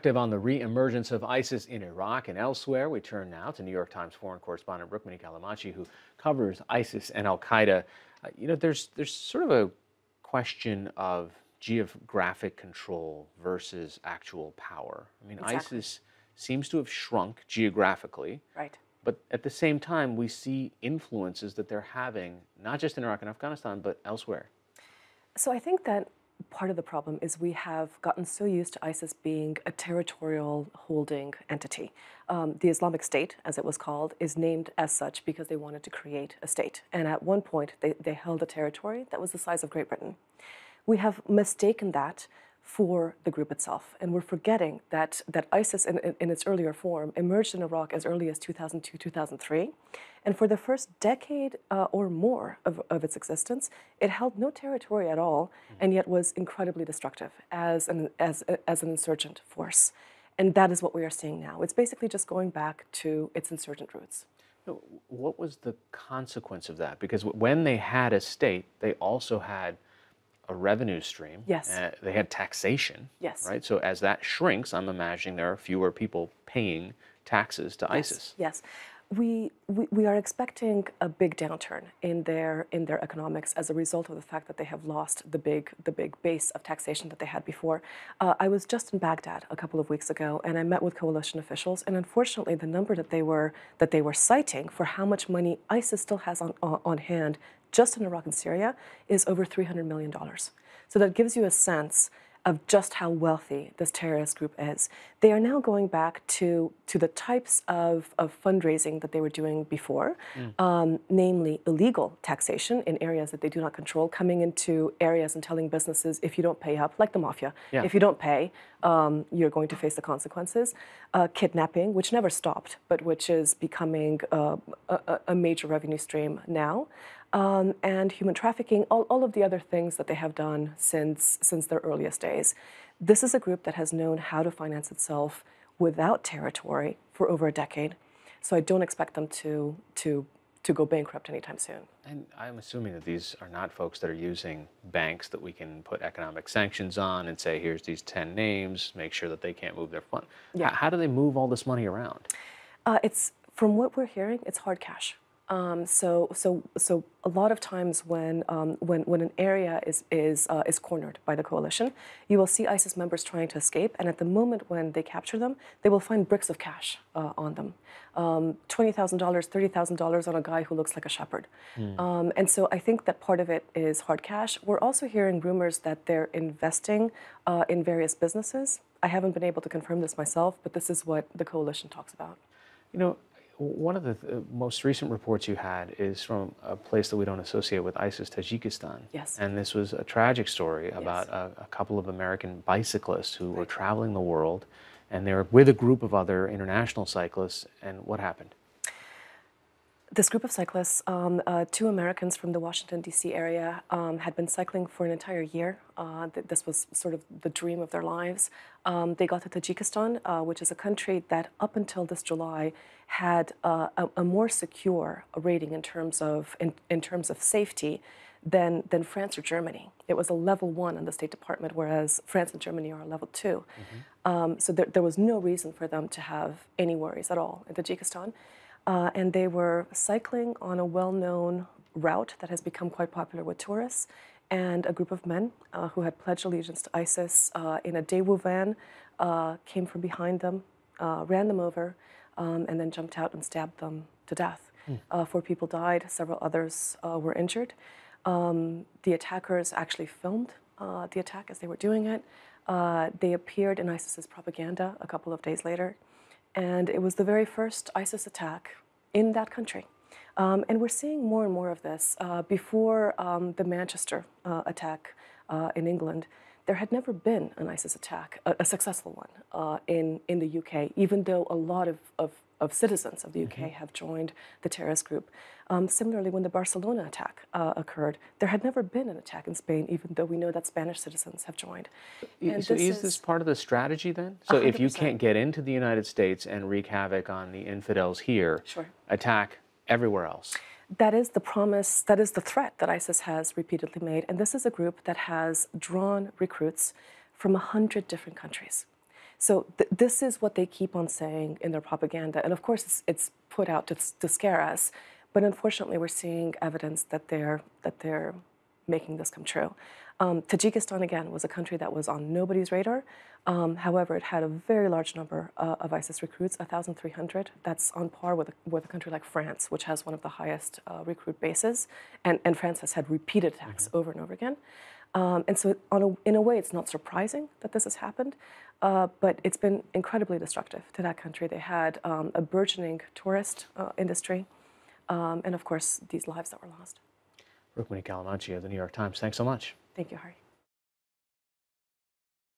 On the re-emergence of ISIS in Iraq and elsewhere, we turn now to New York Times foreign correspondent Rukmini Callimachi, who covers ISIS and Al Qaeda. There's sort of a question of geographic control versus actual power. I mean, Exactly. ISIS seems to have shrunk geographically, Right. but at the same time, we see influences that they're having, not just in Iraq and Afghanistan, but elsewhere. So I think that part of the problem is we have gotten so used to ISIS being a territorial holding entity. The Islamic State, as it was called, is named as such because they wanted to create a state. And at one point, they held a territory that was the size of Great Britain. We have mistaken that for the group itself. And we're forgetting that ISIS, in its earlier form, emerged in Iraq as early as 2002, 2003. And for the first decade or more of its existence, it held no territory at all, and yet was incredibly destructive as an insurgent force. And that is what we are seeing now. It's basically just going back to its insurgent roots. So what was the consequence of that? Because when they had a state, they also had a revenue stream. Yes. They had taxation. Yes. Right. So as that shrinks, I'm imagining there are fewer people paying taxes to Yes. ISIS. Yes. We are expecting a big downturn in their economics as a result of the fact that they have lost the big base of taxation that they had before. I was just in Baghdad a couple of weeks ago, and I met with coalition officials. And unfortunately, the number that they were citing for how much money ISIS still has on hand just in Iraq and Syria is over $300 million. So that gives you a sense of just how wealthy this terrorist group is. They are now going back to the types of fundraising that they were doing before, namely illegal taxation in areas that they do not control, coming into areas and telling businesses, if you don't pay up, like the mafia, Yeah. if you don't pay, you're going to face the consequences. Kidnapping, which never stopped, but which is becoming a major revenue stream now. And human trafficking, all of the other things that they have done since their earliest days. This is a group that has known how to finance itself without territory for over a decade. So I don't expect them to go bankrupt anytime soon. And I'm assuming that these are not folks that are using banks that we can put economic sanctions on and say, here's these 10 names, make sure that they can't move their fund. Yeah. How do they move all this money around? It's from what we're hearing, it's hard cash. So a lot of times when an area is cornered by the coalition, you will see ISIS members trying to escape, and at the moment when they capture them, they will find bricks of cash on them, $20,000, $30,000 on a guy who looks like a shepherd, and so I think that part of it is hard cash. We're also hearing rumors that they're investing in various businesses. I haven't been able to confirm this myself, but this is what the coalition talks about. You know, one of the most recent reports you had is from a place that we don't associate with ISIS, Tajikistan. Yes. And this was a tragic story about a couple of American bicyclists who were traveling the world, and they were with a group of other international cyclists, and what happened? This group of cyclists, two Americans from the Washington, D.C. area, had been cycling for an entire year. This was sort of the dream of their lives. They got to Tajikistan, which is a country that up until this July had a more secure rating in terms of safety than France or Germany. It was a level 1 in the State Department, whereas France and Germany are a level 2. So there was no reason for them to have any worries at all in Tajikistan. And they were cycling on a well-known route that has become quite popular with tourists. And a group of men who had pledged allegiance to ISIS in a Daewoo van came from behind them, ran them over, and then jumped out and stabbed them to death. 4 people died, several others were injured. The attackers actually filmed the attack as they were doing it. They appeared in ISIS's propaganda a couple of days later. And it was the very first ISIS attack in that country. And we're seeing more and more of this. Before the Manchester attack in England, there had never been an ISIS attack, a successful one, in the UK, even though a lot of citizens of the UK have joined the terrorist group. Similarly, when the Barcelona attack occurred, there had never been an attack in Spain, even though we know that Spanish citizens have joined. So is this part of the strategy then? So if you 100%. can't get into the United States and wreak havoc on the infidels here, Sure. attack everywhere else? That is the promise, that is the threat that ISIS has repeatedly made. And this is a group that has drawn recruits from 100 different countries. So this is what they keep on saying in their propaganda. And of course, it's put out to scare us. But unfortunately, we're seeing evidence that they're making this come true. Tajikistan, again, was a country that was on nobody's radar. However, it had a very large number of ISIS recruits, 1,300. That's on par with a country like France, which has one of the highest recruit bases. And France has had repeated attacks over and over again. And so in a way, it's not surprising that this has happened, but it's been incredibly destructive to that country. They had a burgeoning tourist industry, and of course, these lives that were lost. Rukmini Callimachi of the New York Times, thanks so much. Thank you, Hari.